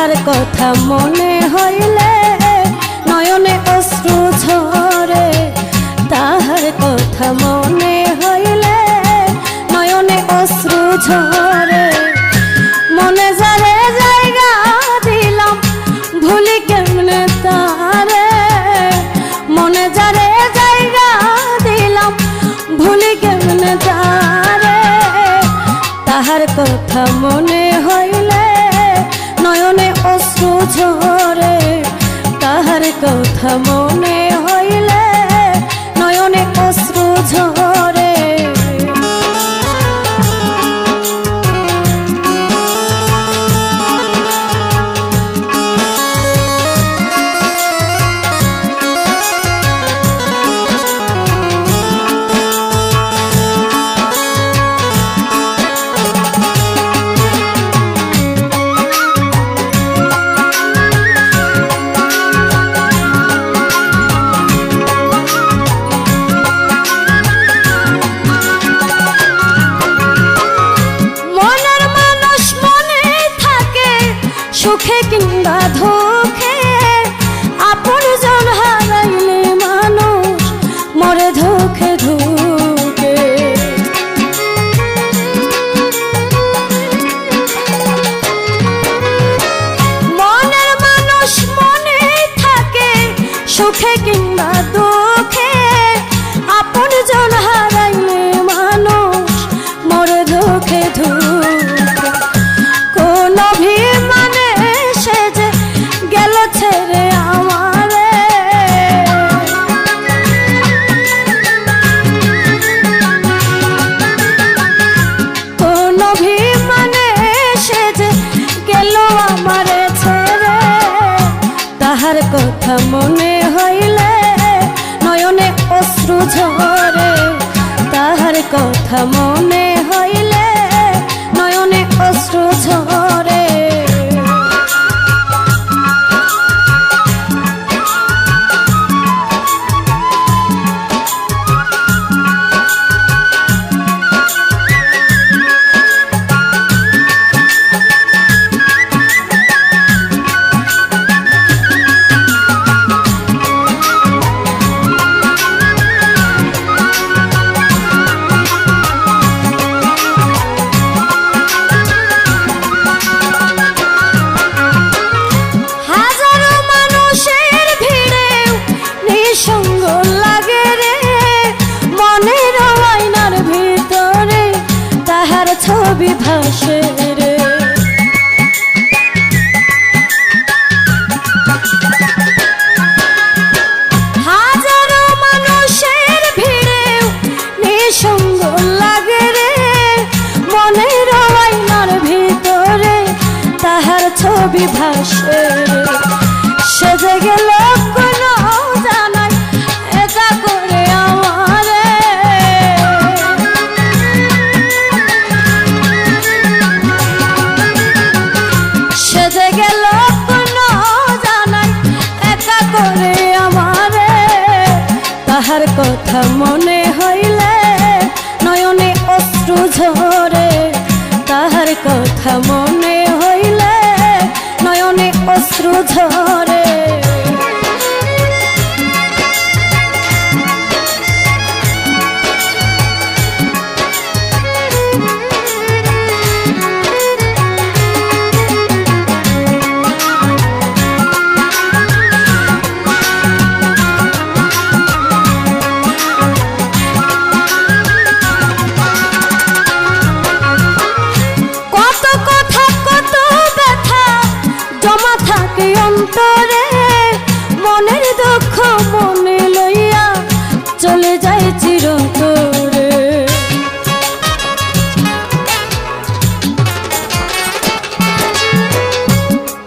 তাহার কথা মনে হইলে নয়নে অশ্রু ঝরে, তাহার কথা মনে হইলে নয়নে অশ্রু ঝরে। মনে যারে জায়গা দিলাম ভুলি কেমনে তারে, মনে যারে জায়গা দিলাম ভুলি কেমনে তারে। তাহার কথা মনে হইলে নয়নে অশ্রু ঝরে, তাহার কথা মনে হইলে নয়নে অশ্রু ঝরে। সুখে কিংবা দুঃখে আপন জন হারাইলে মানুষ মরে ধোকে ধোকে। মনের মানুষ মনে থাকে সুখে কিংবা দুঃখে আপন জন হারাইলে মানুষ মরে ধোকে ধোকে। কোন অভিমানে সে যে গেল ছেড়ে আমারে, কোন অভিমানে সে যে গেল আমারে ছেড়ে। তাহার কথা মনে হইলে নয়নে অশ্রু ঝরে, তাহার কথা মনে হইলে নয়নে অশ্রু ঝরে। ছবি ভাসে রে, হাজারো মানুষের ভিড়ে নিঃসঙ্গ লাগে রে। মনের আয়নার ভিতরে তাহার ছবি ভাসে রে। সেজে গেল কোন জানাই একা করে আমারে, সেজে গেল কোন জানাই একা করে আমারে। তাহার কথা মনে হইলে নয়নে অশ্রু ঝরে, তাহার কথা মনে হইলে নয়নে অশ্রু ঝরে। অন্তরে মনের দুঃখ মনে লইয়া চলে যায় চিরতরে।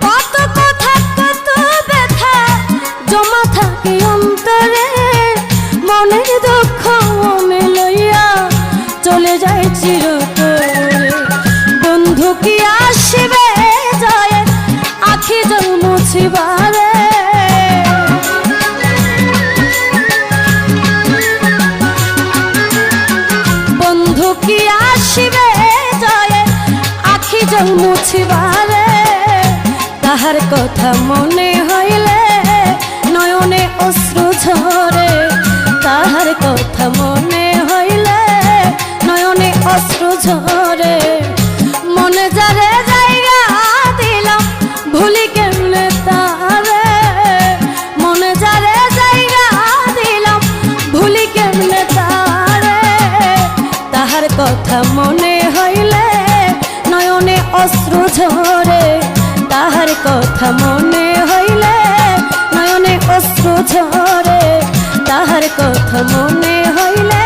কত কথা কত ব্যথা জমা থাকে অন্তরে, মনের দুঃখ মনে লইয়া চলে যায় চিরতরে। বন্ধু কি আসবে যায় আখি জল মুছিবারে, বন্ধু কি আসবে যায় আখি জল মুছিবারে। তাহার কথা মনে হইলে নয়নে অশ্রু ঝরে, তাহার কথা মনে হইলে নয়নে অশ্রু ঝরে। মনে যারে জায়গা দিলাম ভুলি কেমনে তারে, মনে যারে জায়গা দিলাম ভুলি কেমনে তারে। তাহার কথা মনে হইলে নয়নে অশ্রু ঝরে, তাহার কথা মনে হইলে নয়নে অশ্রু ঝরে, তাহার কথা মনে হইলে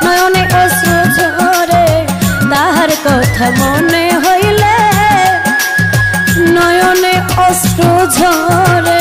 নয়নে অশ্রু ঝরে, তাহার কথা মনে হইলে নয়নে অশ্রু ঝরে।